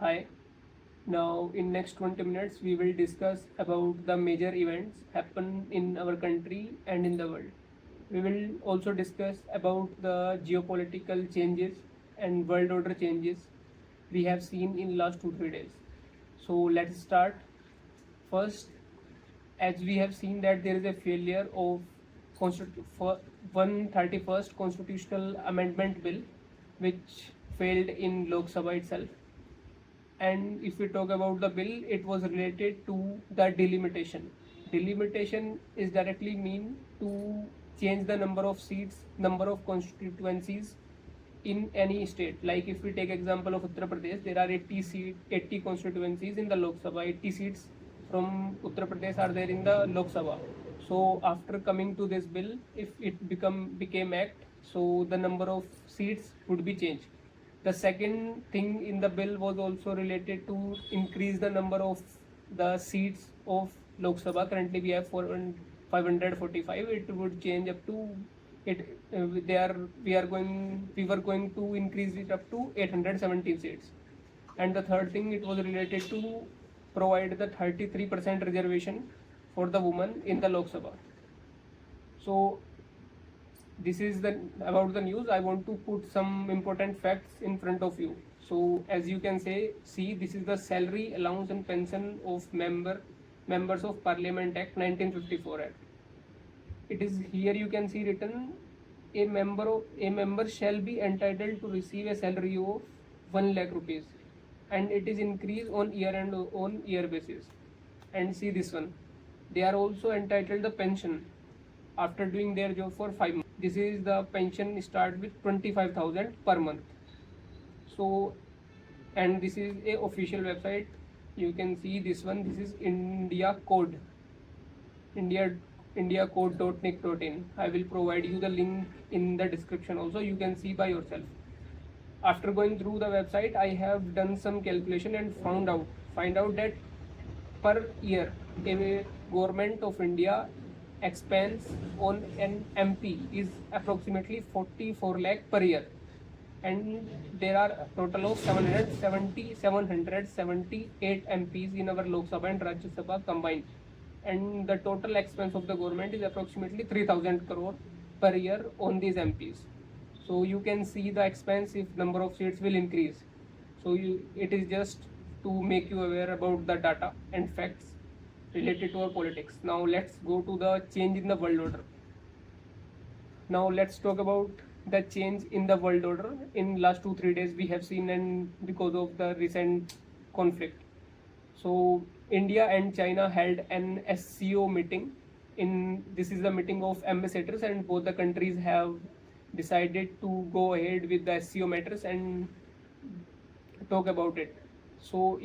Hi. Now in next 20 minutes we will discuss about the major events happen in our country and in the world. We will also discuss about the geopolitical changes and world order changes we have seen in last 2-3 days. So let's start. First, as we have seen that there is a failure of for 131st constitutional amendment bill which failed in Lok Sabha itself. And if we talk about the bill, it was related to the delimitation. Delimitation is directly mean to change the number of seats, number of constituencies in any state. Like if we take example of Uttar Pradesh, there are 80 constituencies in the Lok Sabha. 80 seats from Uttar Pradesh are there in the Lok Sabha. So after coming to this bill, if it became act, so the number of seats would be changed. The second thing in the bill was also related to increase the number of the seats of Lok Sabha. Currently we have 545. It would change up to it. We were going to increase it up to 817 seats. And the third thing, it was related to provide the 33% reservation for the woman in the Lok Sabha. So this is the about the news. I want to put some important facts in front of you. So as you can see this is the salary allowance and pension of members of Parliament Act 1954 Act. It is here you can see written a member shall be entitled to receive a salary of 1 lakh rupees, and it is increased on year basis. And see this one, they are also entitled the pension after doing their job for 5 months. This is the pension start with 25,000 per month. So, and this is a official website. You can see this one. This is India Code. indiacode.nic.in. I will provide you the link in the description also. You can see by yourself. After going through the website, I have done some calculation and find out that per year a government of India expense on an MP is approximately 44 lakh per year, and there are a total of 778 MPs in our Lok Sabha and Rajya Sabha combined, and the total expense of the government is approximately 3000 crore per year on these MPs. So you can see the expense if number of seats will increase. So it is just to make you aware about the data and facts related to our politics. Now let's go to the change in the world order. Now let's talk about the change in the world order in last 2-3 days we have seen, and because of the recent conflict. So India and China held an SCO meeting. This is the meeting of ambassadors, and both the countries have decided to go ahead with the SCO matters and talk about it. So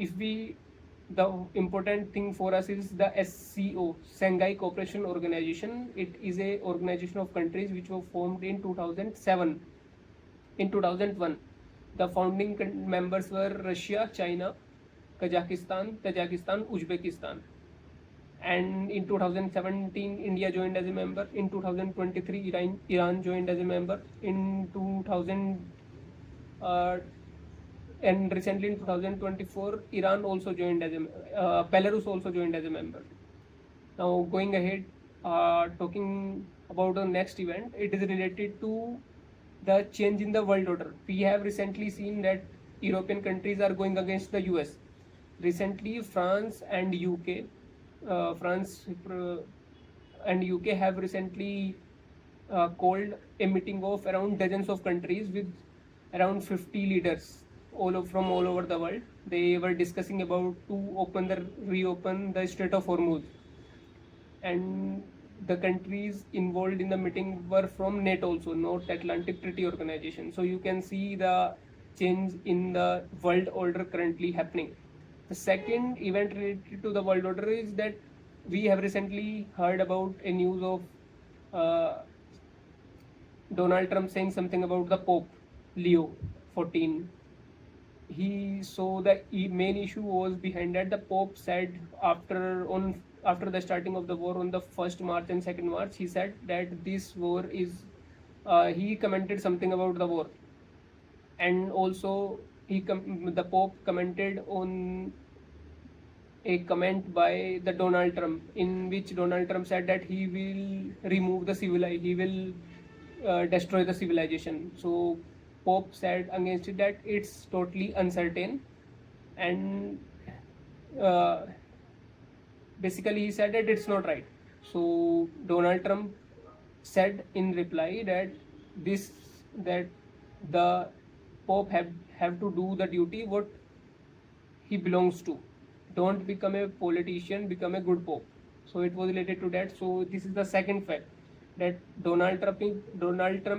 the important thing for us is the SCO, Shanghai Cooperation Organization. It is a organization of countries which were formed in 2007. In 2001, the founding members were Russia, China, Kazakhstan, Tajikistan, Uzbekistan. And in 2017, India joined as a member. In 2023, Iran joined as a member. In 2000 and recently in 2024, Iran also joined as Belarus also joined as a member. Now going ahead, talking about the next event, it is related to the change in the world order. We have recently seen that European countries are going against the US. Recently, France and UK have recently called a meeting of around dozens of countries with around 50 leaders from all over the world. They were discussing about to reopen the Strait of Hormuz, and the countries involved in the meeting were from NATO also, North Atlantic Treaty Organization. So you can see the change in the world order currently happening. The second event related to the world order is that we have recently heard about a news of Donald Trump saying something about the Pope Leo 14. The main issue was behind that. The Pope said after the starting of the war on the 1st March and 2nd March, he said that this war is he commented something about the war, and also the Pope commented on a comment by the Donald Trump, in which Donald Trump said that he will remove the he will destroy the civilization. So Pope said against it that it's totally uncertain, and uh, basically he said that it's not right. So Donald Trump said in reply that this that the Pope have to do the duty what he belongs to. Don't become a politician, become a good Pope. So it was related to that. So this is the second fact, that Donald Trump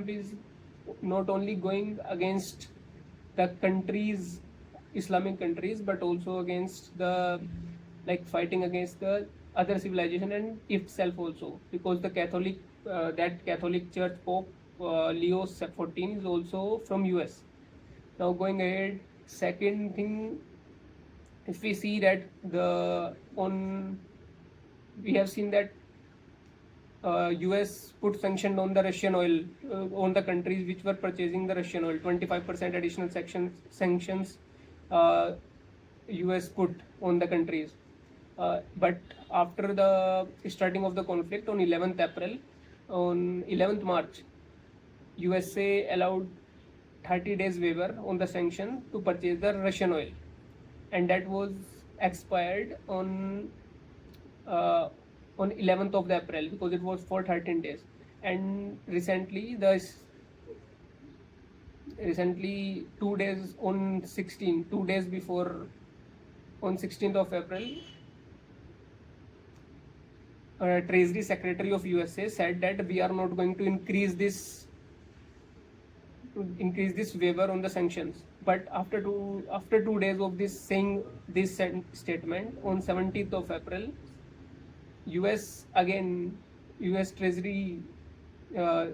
is not only going against the countries, Islamic countries, but also against the, like, fighting against the other civilization and itself also, because the Catholic Church Pope Leo 14 is also from US. Now going ahead, second thing, if we see that we have seen that US put sanction on the Russian oil, on the countries which were purchasing the Russian oil. 25% additional sanctions US put on the countries. But after the starting of the conflict on 11th April, on 11th March, USA allowed 30 days waiver on the sanction to purchase the Russian oil, and that was expired uh, on 11th of the April, because it was for 13 days. And recently 2 days on 2 days before, on 16th of April, Treasury Secretary of USA said that we are not going to increase this waiver on the sanctions. But after 2 days of this saying this statement, on 17th of April, US Treasury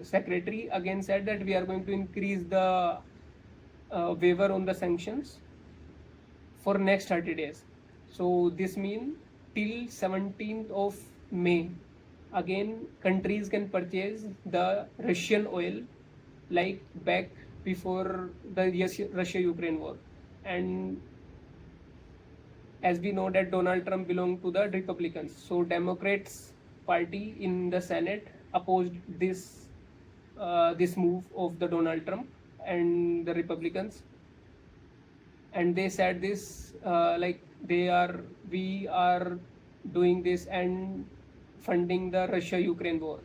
Secretary again said that we are going to increase the waiver on the sanctions for next 30 days. So this means till 17th of May, again countries can purchase the Russian oil like back before the Russia-Ukraine war. And as we know that Donald Trump belonged to the Republicans, so Democrats party in the Senate opposed this move of the Donald Trump and the Republicans, and they said this we are doing this and funding the Russia-Ukraine war,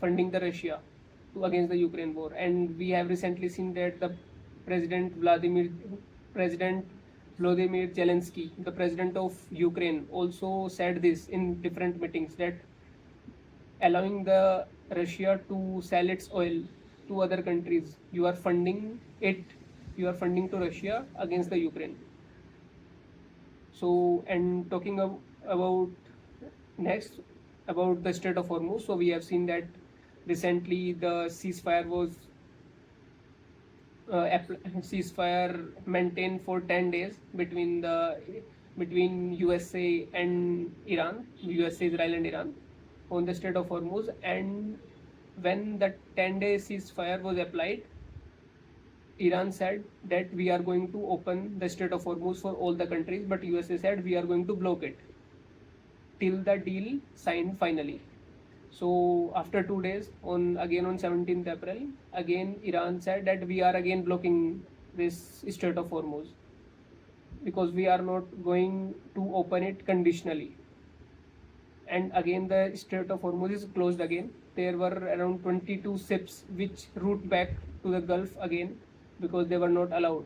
funding the Russia against the Ukraine war. And we have recently seen that the President Vladimir Zelensky, the president of Ukraine, also said this in different meetings, that allowing the Russia to sell its oil to other countries, you are funding to Russia against the Ukraine. So, and talking about next about the Strait of Hormuz, so we have seen that recently the ceasefire maintained for 10 days between USA and Iran, USA, Israel and Iran on the Strait of Hormuz. And when the 10-day ceasefire was applied, Iran said that we are going to open the Strait of Hormuz for all the countries, but USA said we are going to block it till the deal signed finally. So after 2 days, on 17th April, again Iran said that we are again blocking this Strait of Hormuz because we are not going to open it conditionally. And again the Strait of Hormuz is closed again. There were around 22 ships which route back to the Gulf again because they were not allowed.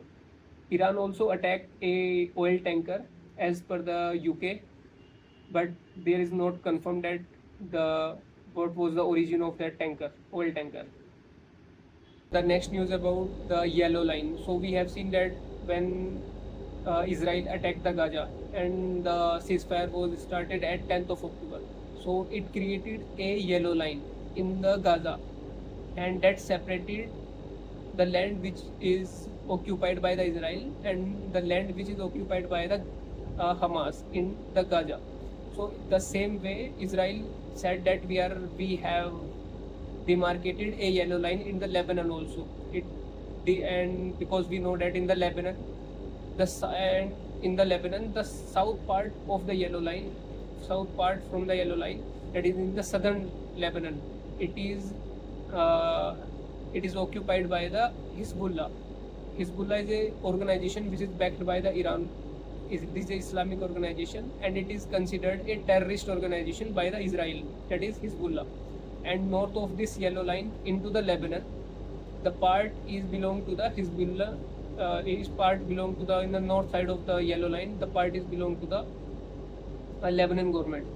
Iran also attacked a oil tanker as per the UK, but there is not confirmed that what was the origin of that oil tanker. The next news about the yellow line. So we have seen that when Israel attacked the Gaza and the ceasefire was started at 10th of October. So it created a yellow line in the Gaza, and that separated the land which is occupied by the Israel and the land which is occupied by the Hamas in the Gaza. So the same way Israel said that we have demarcated a yellow line in the Lebanon also. And because we know that in the Lebanon And in the Lebanon, the south part of the yellow line, south part from the yellow line, that is in the southern Lebanon, it is occupied by the Hezbollah. Hezbollah is a organization which is backed by the Iran. This is an Islamic organization, and it is considered a terrorist organization by the Israel, that is Hezbollah. And north of this yellow line into the Lebanon, the part is belong to the Hezbollah. Is part belong to the in the north side of the yellow line. The part is belong to the Lebanon government.